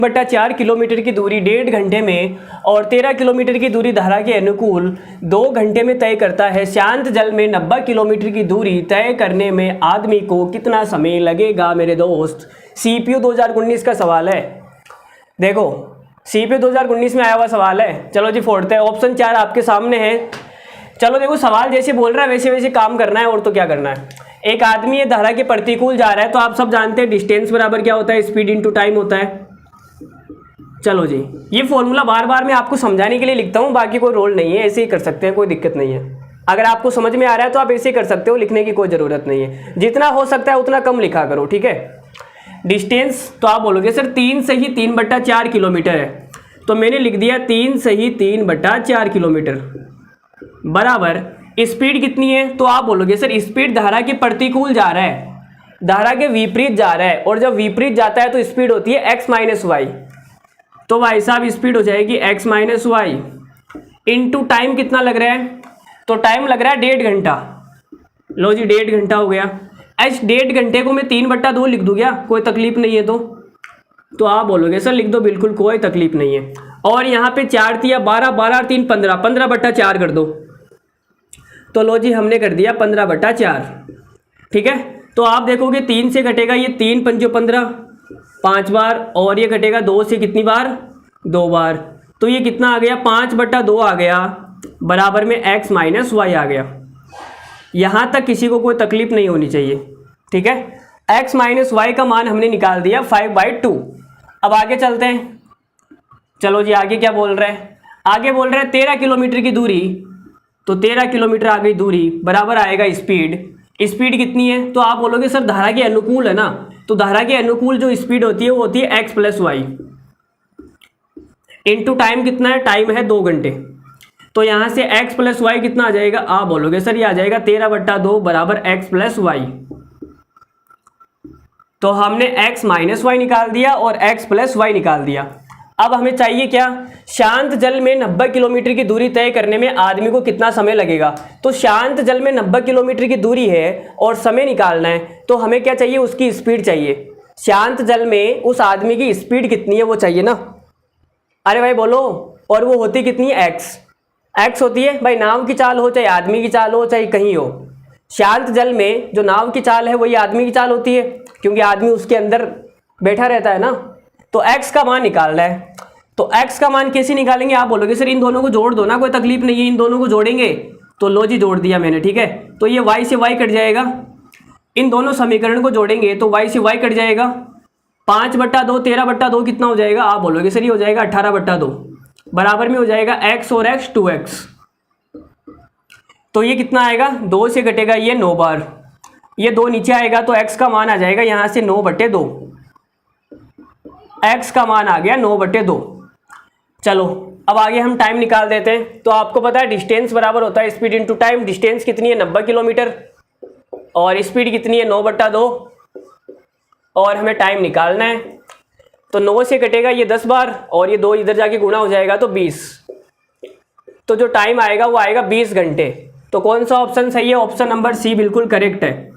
बटा 4 किलोमीटर की दूरी 1.5 घंटे में और 13 किलोमीटर की दूरी धारा के अनुकूल 2 घंटे में तय करता है। शांत जल में 90 किलोमीटर की दूरी तय करने में आदमी को कितना समय लगेगा मेरे दोस्त। सीपीयू 2019 का सवाल है। देखो सीपीयू 2019 में आया हुआ सवाल है। चलो जी फोड़ते हैं। ऑप्शन 4 आपके सामने है। चलो देखो सवाल जैसे बोल रहा है वैसे वैसे काम करना है, और तो क्या करना है। एक आदमी ये धारा के प्रतिकूल जा रहा है, तो आप सब जानते हैं डिस्टेंस बराबर क्या होता है, स्पीड इनटू टाइम होता है। चलो जी, ये फॉर्मूला बार बार मैं आपको समझाने के लिए लिखता हूँ, बाकी कोई रोल नहीं है, ऐसे ही कर सकते हैं, कोई दिक्कत नहीं है। अगर आपको समझ में आ रहा है तो आप ऐसे ही कर सकते हो, लिखने की कोई ज़रूरत नहीं है। जितना हो सकता है उतना कम लिखा करो, ठीक है। डिस्टेंस तो आप बोलोगे सर 3 से ही 3/4 किलोमीटर है, तो मैंने लिख दिया 3 से ही 3/4 किलोमीटर बराबर स्पीड कितनी है, तो आप बोलोगे सर स्पीड धारा के प्रतिकूल जा रहा है, धारा के विपरीत जा रहा है, और जब विपरीत जाता है तो स्पीड होती है x माइनस वाई। तो भाई साहब स्पीड हो जाएगी x minus Y into time कितना लग रहा है, तो टाइम लग रहा है 1.5 घंटा। लो जी 1.5 घंटा हो गया। 1.5 घंटे को मैं 3/2 लिख दूँ क्या, कोई तकलीफ नहीं है। तो आप बोलोगे सर लिख दो, बिल्कुल कोई तकलीफ नहीं है। और यहाँ पे 4 तिया 12, 12 3 15, 15/4 कर दो। तो लो जी हमने कर दिया 15/4, ठीक है। तो आप देखोगे 3 से घटेगा ये 3 पंजो 15 5 बार, और ये घटेगा 2 से कितनी बार, 2 बार। तो ये कितना आ गया 5/2 आ गया, बराबर में x माइनस वाई आ गया। यहाँ तक किसी को कोई तकलीफ नहीं होनी चाहिए, ठीक है। x माइनस वाई का मान हमने निकाल दिया 5/2। अब आगे चलते हैं। चलो जी आगे क्या बोल रहे हैं, आगे बोल रहे हैं 13 किलोमीटर की दूरी, तो 13 किलोमीटर आ गई दूरी, बराबर आएगा स्पीड। स्पीड कितनी है, तो आप बोलोगे सर धारा के अनुकूल है ना, तो धारा के अनुकूल जो स्पीड होती है वो होती है x plus Y into time कितना है, टाइम है 2 घंटे। तो यहाँ से x प्लस वाई कितना आ जाएगा, आप बोलोगे सर ये आ जाएगा 13/2 बराबर x प्लस वाई। तो हमने x माइनस वाई निकाल दिया और x प्लस वाई निकाल दिया। अब हमें चाहिए क्या, शांत जल में 90 किलोमीटर की दूरी तय करने में आदमी को कितना समय लगेगा। तो शांत जल में 90 किलोमीटर की दूरी है और समय निकालना है, तो हमें क्या चाहिए, उसकी स्पीड चाहिए। शांत जल में उस आदमी की स्पीड कितनी है वो चाहिए ना। अरे भाई बोलो, और वो होती कितनी है, एक्स होती है भाई। नाव की चाल हो चाहे आदमी की चाल हो चाहे कहीं हो, शांत जल में जो नाव की चाल है वही आदमी की चाल होती है, क्योंकि आदमी उसके अंदर बैठा रहता है ना। तो x का मान निकालना है। तो x का मान कैसे निकालेंगे, आप बोलोगे सर इन दोनों को जोड़ दो ना, कोई तकलीफ नहीं है, इन दोनों को जोड़ेंगे। तो लो जी जोड़ दिया मैंने, ठीक है। तो ये y से y कट जाएगा, इन दोनों समीकरण को जोड़ेंगे तो y से y कट जाएगा। 5/2 13/2 कितना हो जाएगा, आप बोलोगे सर ये हो जाएगा 18/2, बराबर में हो जाएगा x और x 2x। तो ये कितना आएगा, 2 से घटेगा ये 9 बार, ये 2 नीचे आएगा तो x का मान आ जाएगा यहाँ से 9/2। x का मान आ गया 9/2। चलो अब आगे हम टाइम निकाल देते हैं। तो आपको पता है डिस्टेंस बराबर होता है स्पीड इनटू टाइम। डिस्टेंस कितनी है 90 किलोमीटर और स्पीड कितनी है 9/2, और हमें टाइम निकालना है। तो 9 से कटेगा ये 10 बार और ये 2 इधर जाके गुणा हो जाएगा तो 20। तो जो टाइम आएगा वो आएगा 20 घंटे। तो कौन सा ऑप्शन सही है, ऑप्शन नंबर सी बिल्कुल करेक्ट है।